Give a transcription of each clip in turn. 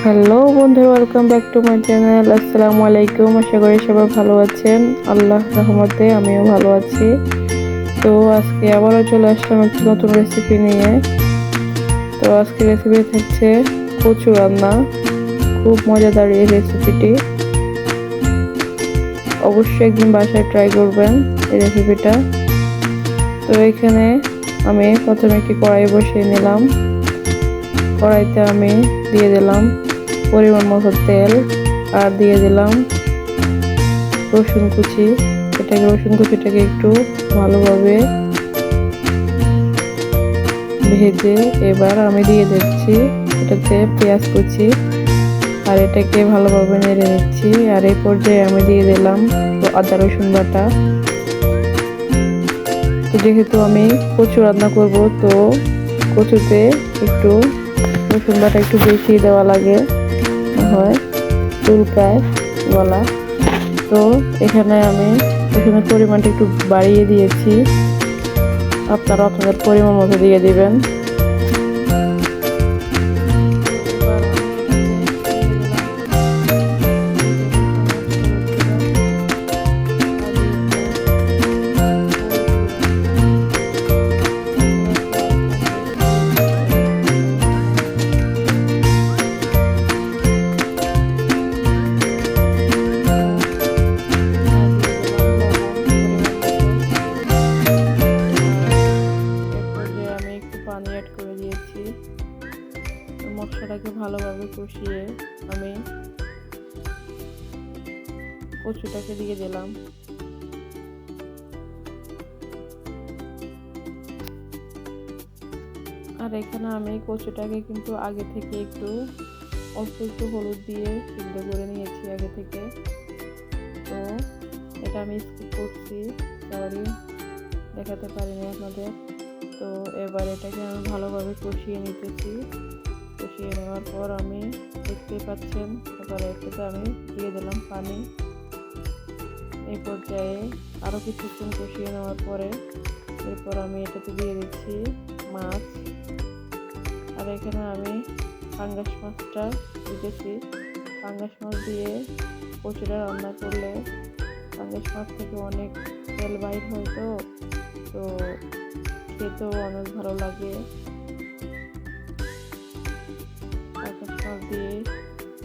Hello বন্ধুরা, welcome back to my channel. আসসালামু আলাইকুম। আশা করি সবাই ভালো আছেন। আল্লাহ রহমতে আমিও ভালো আছি। তো আজকে আবারও চলে আসলাম একটি নতুন রেসিপি নিয়ে। তো আজকে রেসিপি থাকছে কচু রান্না। খুব মজাদার এই রেসিপিটি, অবশ্যই একদিন বাসায় ট্রাই করবেন এই রেসিপিটা। তো এখানে আমি প্রথমে একটি কড়াই বসিয়ে নিলাম। কড়াইতে আমি দিয়ে দিলাম পরিমাণ মতো তেল, আর দিয়ে দিলাম রসুন কুচি। রসুন কুচিটাকে একটু ভালোভাবে ভেজে এবার আমি দিয়ে দিচ্ছি এটাতে পেঁয়াজ কুচি, আর এটাকে ভালোভাবে নেড়ে নিচ্ছি। আর এই পর্যায়ে আমি দিয়ে দিলাম আদা রসুন বাটা। তো যেহেতু আমি কচু রান্না করব, তো কচুতে একটু রসুন বাটা একটু বেশি দেওয়া লাগে, হয় চুলকায় গলা। তো এখানে আমি রসুনের পরিমাণটা একটু বাড়িয়ে দিয়েছি, আপনারা আপনাদের পরিমাণ মতো দিয়ে দিবেন। পানি অ্যাড করে দিয়েছি। মশলাটাকে ভালোভাবে কষিয়ে আমি কচুটাকে দিয়ে দিলাম। আর এখানে আমি কচুটাকে কিন্তু আগে থেকে একটু অল্প একটু হলুদ দিয়ে সিদ্ধ করে নিয়েছি আগে থেকে। তো এটা আমি স্কিপ করছি, সরি দেখাতে পারিনি আপনাদের। তো এবার এটাকে আমি ভালোভাবে কষিয়ে নিতেছি। কষিয়ে নেওয়ার পর আমি দেখতেই পাচ্ছেন এবার এটাতে আমি দিয়ে দিলাম পানি। এই পর্যায়ে আরও কিছুক্ষণ কষিয়ে নেওয়ার পরে এরপর আমি এটাতে দিয়ে দিচ্ছি মাছ। আর এখানে আমি পাঙ্গাস মাছটা দিতেছি। পাঙ্গাস মাছ দিয়ে কচুটা রান্না করলে পাঙ্গাস মাছ থেকে অনেক তেল বাইর হয়, তো খেতেও অনেক ভালো লাগে। পাঙ্গাস মাছ দিয়ে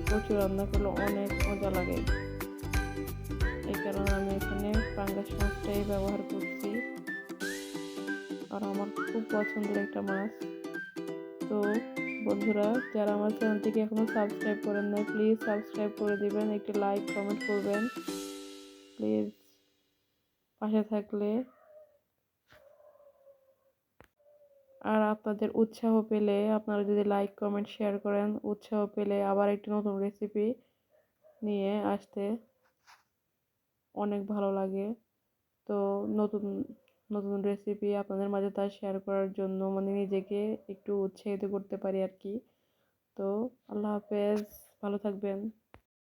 কচু রান্না করলে অনেক মজা লাগে, এই কারণে আমি এখানে পাঙ্গাস মাছটাই ব্যবহার করছি। আর আমার খুব পছন্দের একটা মাছ। তো বন্ধুরা, যারা আমার চ্যানেলটিকে এখনো সাবস্ক্রাইব করেন নাই, প্লিজ সাবস্ক্রাইব করে দিবেন, একটি লাইক কমেন্ট করবেন প্লিজ পাশে থাকলে। আর আপনাদের উৎসাহ পেলে, আপনারা যদি লাইক কমেন্ট শেয়ার করেন, উৎসাহ পেলে আবার একটি নতুন রেসিপি নিয়ে আসতে অনেক ভালো লাগে। তো নতুন নতুন রেসিপি আপনাদের মাঝে তা শেয়ার করার জন্য মানে নিজেকে একটু উৎসাহিত করতে পারি আর কি। তো আল্লাহ হাফেজ, ভালো থাকবেন।